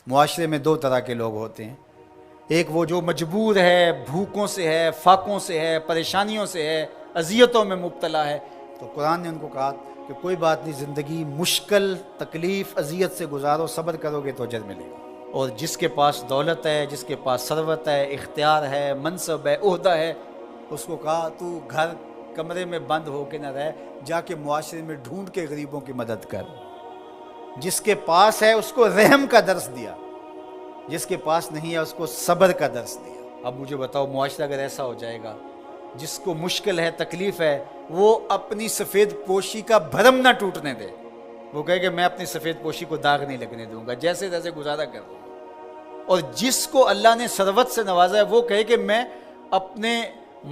معاشرے میں دو طرح کے لوگ ہوتے ہیں، ایک وہ جو مجبور ہے، بھوکوں سے ہے، فاقوں سے ہے، پریشانیوں سے ہے، اذیتوں میں مبتلا ہے، تو قرآن نے ان کو کہا کہ کوئی بات نہیں، زندگی مشکل، تکلیف، اذیت سے گزارو، صبر کرو گے تو اجر ملے گا۔ اور جس کے پاس دولت ہے، جس کے پاس ثروت ہے، اختیار ہے، منصب ہے، عہدہ ہے، اس کو کہا تو گھر کمرے میں بند ہو کے نہ رہ، جا کے معاشرے میں ڈھونڈ کے غریبوں کی مدد کر۔ جس کے پاس ہے اس کو رحم کا درس دیا، جس کے پاس نہیں ہے اس کو صبر کا درس دیا۔ اب مجھے بتاؤ، معاشرہ اگر ایسا ہو جائے گا، جس کو مشکل ہے، تکلیف ہے، وہ اپنی سفید پوشی کا بھرم نہ ٹوٹنے دے، وہ کہے کہ میں اپنی سفید پوشی کو داغ نہیں لگنے دوں گا، جیسے جیسے گزارا کر دوں گا۔ اور جس کو اللہ نے ثروت سے نوازا ہے، وہ کہے کہ میں اپنے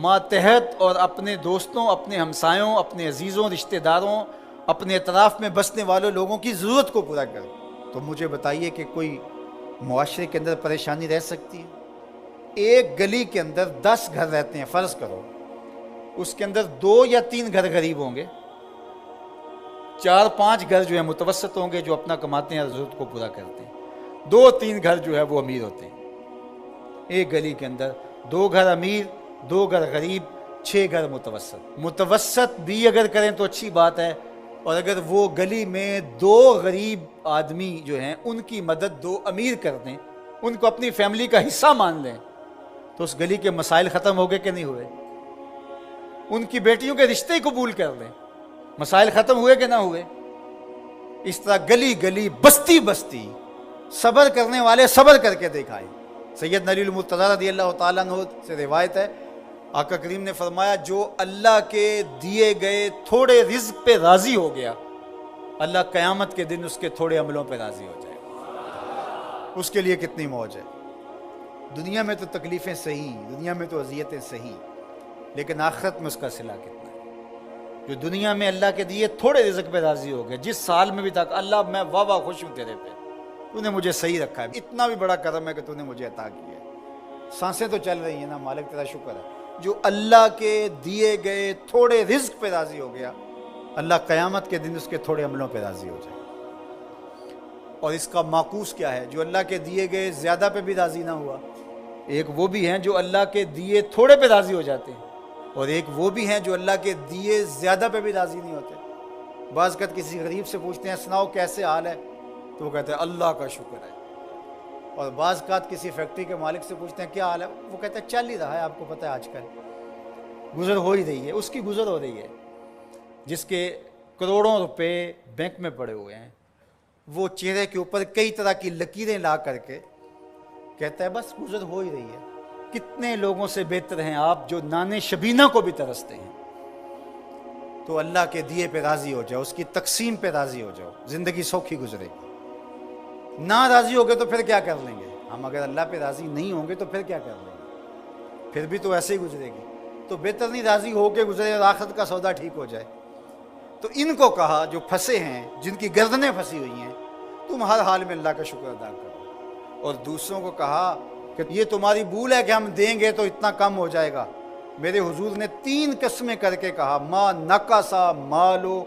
ماتحت اور اپنے دوستوں، اپنے ہمسایوں، اپنے عزیزوں، رشتہ داروں، اپنے اطراف میں بسنے والوں لوگوں کی ضرورت کو پورا کروں۔ تو مجھے بتائیے کہ کوئی معاشرے کے اندر پریشانی رہ سکتی ہے؟ ایک گلی کے اندر 10 گھر رہتے ہیں، فرض کرو اس کے اندر 2 یا 3 گھر غریب ہوں گے، 4-5 گھر جو ہیں متوسط ہوں گے، جو اپنا کماتے ہیں، ضرورت کو پورا کرتے ہیں، 2-3 گھر جو ہے وہ امیر ہوتے ہیں۔ ایک گلی کے اندر 2 گھر امیر، 2 گھر غریب، 6 گھر متوسط۔ متوسط بھی اگر کریں تو اچھی بات ہے، اور اگر وہ گلی میں 2 غریب آدمی جو ہیں ان کی مدد 2 امیر کر دیں، ان کو اپنی فیملی کا حصہ مان لیں، تو اس گلی کے مسائل ختم ہو گئے کہ نہیں ہوئے؟ ان کی بیٹیوں کے رشتے قبول کر لیں، مسائل ختم ہوئے کہ نہ ہوئے؟ اس طرح گلی گلی، بستی بستی، صبر کرنے والے صبر کر کے دکھائے۔ سید علی المرتضیٰ رضی اللہ تعالیٰ عنہ سے روایت ہے، آقا کریم نے فرمایا جو اللہ کے دیے گئے تھوڑے رزق پہ راضی ہو گیا، اللہ قیامت کے دن اس کے تھوڑے عملوں پہ راضی ہو جائے گا۔ اس کے لیے کتنی موج ہے۔ دنیا میں تو تکلیفیں صحیح، دنیا میں تو اذیتیں صحیح، لیکن آخرت میں اس کا صلہ کتنا ہے؟ جو دنیا میں اللہ کے دیے تھوڑے رزق پہ راضی ہو گئے، جس سال میں بھی تھا اللہ میں واہ واہ خوش ہوں تیرے پہ، تو نے مجھے صحیح رکھا ہے، اتنا بھی بڑا کرم ہے کہ تو نے مجھے عطا کیا ہے، سانسیں تو چل رہی ہیں نا، مالک تیرا شکر ہے۔ جو اللہ کے دیے گئے تھوڑے رزق پہ راضی ہو گیا، اللہ قیامت کے دن اس کے تھوڑے عملوں پہ راضی ہو جائے گا۔ اور اس کا معکوس کیا ہے؟ جو اللہ کے دیے گئے زیادہ پہ بھی راضی نہ ہوا، ایک وہ بھی ہیں جو اللہ کے دیے تھوڑے پہ راضی ہو جاتے ہیں، اور ایک وہ بھی ہیں جو اللہ کے دیے زیادہ پہ بھی راضی نہیں ہوتے۔ بعض وقت کسی غریب سے پوچھتے ہیں سناؤ کیسے حال ہے، تو وہ کہتے ہیں اللہ کا شکر ہے۔ اور بعض اوقات کسی فیکٹری کے مالک سے پوچھتے ہیں کیا حال ہے، وہ کہتے ہیں چل ہی رہا ہے، آپ کو پتہ ہے آج کل گزر ہو ہی رہی ہے، اس کی گزر ہو رہی ہے۔ جس کے کروڑوں روپے بینک میں پڑے ہوئے ہیں، وہ چہرے کے اوپر کئی طرح کی لکیریں لا کر کے کہتا ہے بس گزر ہو ہی رہی ہے۔ کتنے لوگوں سے بہتر ہیں آپ جو نان شبینہ کو بھی ترستے ہیں۔ تو اللہ کے دیے پہ راضی ہو جاؤ، اس کی تقسیم پہ راضی ہو جاؤ، زندگی سوکھی گزرے گی۔ نہ راضی ہو گئے تو پھر کیا کر لیں گے ہم؟ اگر اللہ پہ راضی نہیں ہوں گے تو پھر کیا کر لیں گے؟ پھر بھی تو ایسے ہی گزرے گی۔ تو بہتر نہیں راضی ہو کے گزرے اور آخرت کا سودا ٹھیک ہو جائے۔ تو ان کو کہا جو پھنسے ہیں، جن کی گردنیں پھنسی ہوئی ہیں، تم ہر حال میں اللہ کا شکر ادا کرو۔ اور دوسروں کو کہا کہ یہ تمہاری بھول ہے کہ ہم دیں گے تو اتنا کم ہو جائے گا۔ میرے حضور نے 3 قسمیں کر کے کہا ما نقصا مالو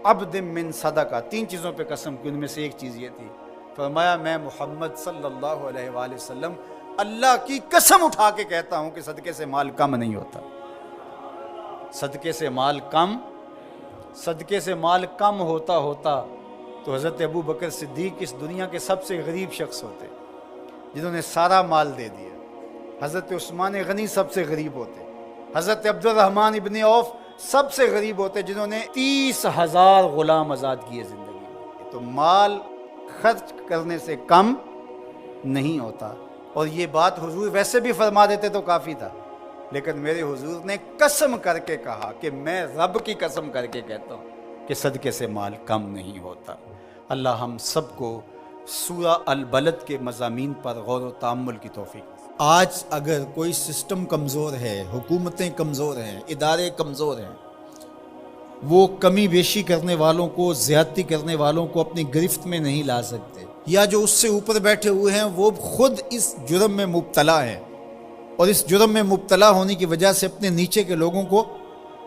عبد من صدقہ، 3 چیزوں پہ قسم کی، ان میں سے ایک چیز یہ تھی، فرمایا میں محمد صلی اللہ علیہ وآلہ وسلم اللہ کی قسم اٹھا کے کہتا ہوں کہ صدقے سے مال کم نہیں ہوتا۔ صدقے سے مال کم، صدقے سے مال کم ہوتا تو حضرت ابو بکر صدیق اس دنیا کے سب سے غریب شخص ہوتے، جنہوں نے سارا مال دے دیا۔ حضرت عثمان غنی سب سے غریب ہوتے، حضرت عبد الرحمن ابن عوف سب سے غریب ہوتے، جنہوں نے 30,000 غلام آزاد کیے زندگی میں۔ تو مال خرچ کرنے سے کم نہیں ہوتا۔ اور یہ بات حضور ویسے بھی فرما دیتے تو کافی تھا، لیکن میرے حضور نے قسم کر کے کہا کہ میں رب کی قسم کر کے کہتا ہوں کہ صدقے سے مال کم نہیں ہوتا۔ اللہ ہم سب کو سورہ البلد کے مضامین پر غور و تأمل کی توفیق۔ آج اگر کوئی سسٹم کمزور ہے، حکومتیں کمزور ہیں، ادارے کمزور ہیں، وہ کمی بیشی کرنے والوں کو، زیادتی کرنے والوں کو اپنی گرفت میں نہیں لا سکتے، یا جو اس سے اوپر بیٹھے ہوئے ہیں وہ خود اس جرم میں مبتلا ہیں، اور اس جرم میں مبتلا ہونے کی وجہ سے اپنے نیچے کے لوگوں کو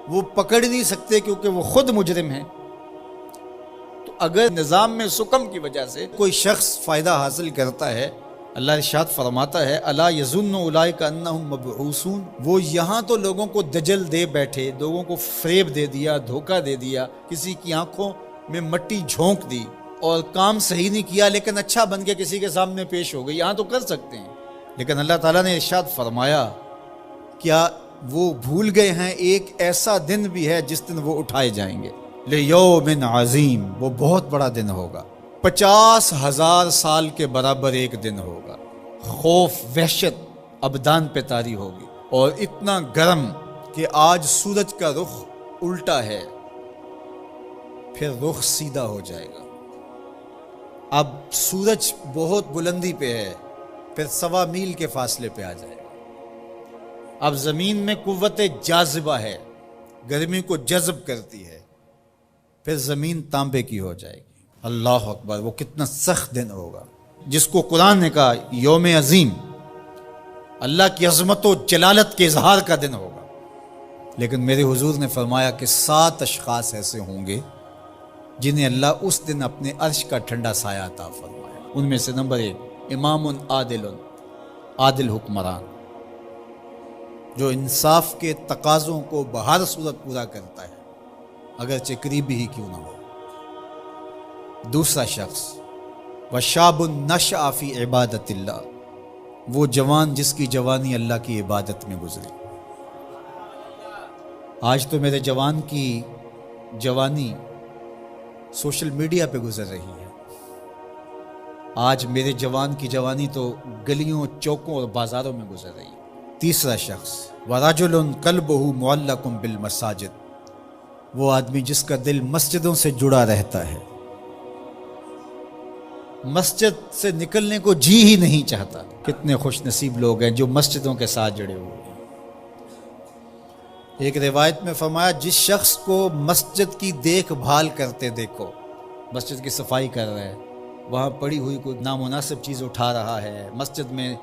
وہ پکڑ نہیں سکتے کیونکہ وہ خود مجرم ہیں۔ تو اگر نظام میں سکم کی وجہ سے کوئی شخص فائدہ حاصل کرتا ہے، اللہ ارشاد فرماتا ہے الا یظن اولئک انہم مبعوثون، وہ یہاں تو لوگوں کو دجل دے بیٹھے، لوگوں کو فریب دے دیا، دھوکہ دے دیا، کسی کی آنکھوں میں مٹی جھونک دی اور کام صحیح نہیں کیا لیکن اچھا بن کے کسی کے سامنے پیش ہو گئی، یہاں تو کر سکتے ہیں، لیکن اللہ تعالیٰ نے ارشاد فرمایا کیا وہ بھول گئے ہیں ایک ایسا دن بھی ہے جس دن وہ اٹھائے جائیں گے، لیوم عظیم، وہ بہت بڑا دن ہوگا، 50,000 سال کے برابر ایک دن ہوگا، خوف وحشت ابدان پہ طاری ہوگی، اور اتنا گرم کہ آج سورج کا رخ الٹا ہے، پھر رخ سیدھا ہو جائے گا، اب سورج بہت بلندی پہ ہے، پھر 1.25 میل کے فاصلے پہ آ جائے گا، اب زمین میں قوت جاذبہ ہے، گرمی کو جذب کرتی ہے، پھر زمین تانبے کی ہو جائے گی، اللہ اکبر، وہ کتنا سخت دن ہوگا جس کو قرآن نے کہا یوم عظیم، اللہ کی عظمت و جلالت کے اظہار کا دن ہوگا، لیکن میرے حضور نے فرمایا کہ 7 اشخاص ایسے ہوں گے جنہیں اللہ اس دن اپنے عرش کا ٹھنڈا سایہ عطا فرمایا، ان میں سے نمبر 1 امام عادل حکمران، جو انصاف کے تقاضوں کو بہر صورت پورا کرتا ہے اگرچہ قریبی ہی کیوں نہ ہو۔ دوسرا شخص وشاب نشأ فی عبادت اللہ، وہ جوان جس کی جوانی اللہ کی عبادت میں گزری۔ آج تو میرے جوان کی جوانی سوشل میڈیا پہ گزر رہی ہے، آج میرے جوان کی جوانی تو گلیوں چوکوں اور بازاروں میں گزر رہی ہے۔ تیسرا شخص وَرَجُلٌ قَلْبُهُ مُعَلَّقٌ بِالْمَسَاجِدِ، وہ آدمی جس کا دل مسجدوں سے جڑا رہتا ہے، مسجد سے نکلنے کو جی ہی نہیں چاہتا۔ کتنے خوش نصیب لوگ ہیں جو مسجدوں کے ساتھ جڑے ہوئے ہیں۔ ایک روایت میں فرمایا جس شخص کو مسجد کی دیکھ بھال کرتے دیکھو، مسجد کی صفائی کر رہا ہے، وہاں پڑی ہوئی کوئی نامناسب چیز اٹھا رہا ہے، مسجد میں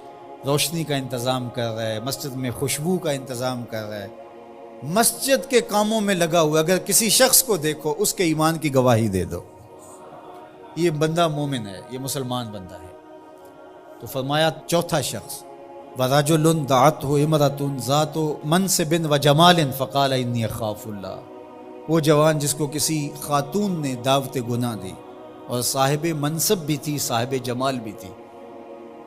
روشنی کا انتظام کر رہا ہے، مسجد میں خوشبو کا انتظام کر رہا ہے، مسجد کے کاموں میں لگا ہوا، اگر کسی شخص کو دیکھو اس کے ایمان کی گواہی دے دو، یہ بندہ مومن ہے، یہ مسلمان بندہ ہے۔ تو فرمایا چوتھا شخص وَرَجُلٌ دَعَتْهُ امْرَأَةٌ ذَاتُ مَنْصِبٍ وَجَمَالٍ فَقَالَ إِنِّي أَخَافُ اللَّهَ، وہ جوان جس کو کسی خاتون نے دعوت گناہ دی اور صاحب منصب بھی تھی، صاحب جمال بھی تھی،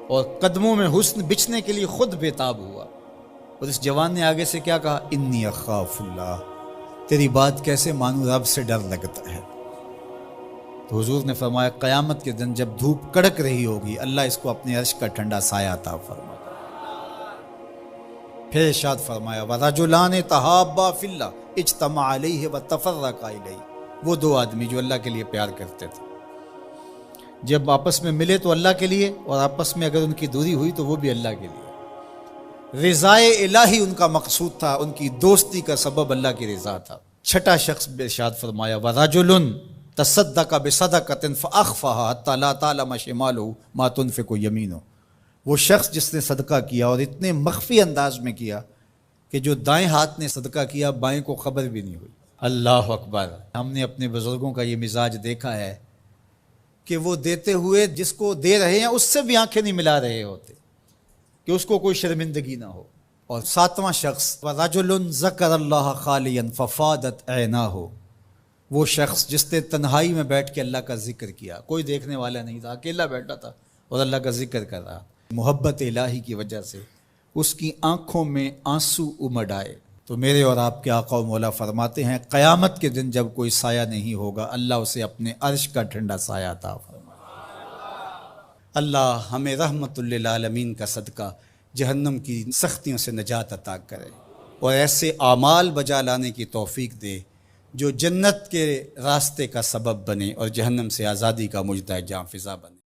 اور قدموں میں حسن بچھنے کے لیے خود بےتاب ہوا، اور اس جوان نے آگے سے کیا کہا انی اخاف اللہ، تیری بات کیسے مانوں، رب سے ڈر لگتا ہے۔ تو حضور نے فرمایا قیامت کے دن جب دھوپ کڑک رہی ہوگی اللہ اس کو اپنے عرش کا ٹھنڈا سایہ عطا فرمائے۔ پھر ارشاد فرمایا وَرَجُلَانِ تَحَابَّا فِي اللَّهِ اجْتَمَعَا عَلَيْهِ وَتَفَرَّقَا إِلَيْهِ، وہ 2 آدمی جو اللہ کے لیے پیار کرتے تھے، جب آپس میں ملے تو اللہ کے لیے، اور آپس میں اگر ان کی دوری ہوئی تو وہ بھی اللہ کے لیے، رضائے الہی ان کا مقصود تھا، ان کی دوستی کا سبب اللہ کی رضا تھا۔ چھٹا شخص ارشاد فرمایا وَرَجُلٌ تَصَدَّقَ بِصَدَقَةٍ فَأَخْفَاهَا حَتَّى لَا تَعْلَمَ شِمَالُهُ مَا تُنْفِقُ يَمِينُهُ، وہ شخص جس نے صدقہ کیا اور اتنے مخفی انداز میں کیا کہ جو دائیں ہاتھ نے صدقہ کیا بائیں کو خبر بھی نہیں ہوئی۔ اللہ اکبر، ہم نے اپنے بزرگوں کا یہ مزاج دیکھا ہے کہ وہ دیتے ہوئے جس کو دے رہے ہیں اس سے بھی آنکھیں نہیں ملا رہے ہوتے کہ اس کو کوئی شرمندگی نہ ہو۔ اور 7واں شخص وَرَجُلٌ ذَكَرَ اللَّهَ خَالِيًا فَفَاضَتْ عَيْنَاهُ، وہ شخص جس نے تنہائی میں بیٹھ کے اللہ کا ذکر کیا، کوئی دیکھنے والا نہیں تھا، اکیلا بیٹھا تھا اور اللہ کا ذکر کر رہا، محبت الہی کی وجہ سے اس کی آنکھوں میں آنسو امڈ آئے۔ تو میرے اور آپ کے آقا و مولا فرماتے ہیں قیامت کے دن جب کوئی سایہ نہیں ہوگا اللہ اسے اپنے عرش کا ٹھنڈا سایہ عطا فرمائے۔ اللہ ہمیں رحمت للعالمین کا صدقہ جہنم کی سختیوں سے نجات عطا کرے اور ایسے اعمال بجا لانے کی توفیق دے جو جنت کے راستے کا سبب بنے اور جہنم سے آزادی کا مجدہ جاں فضا بنے۔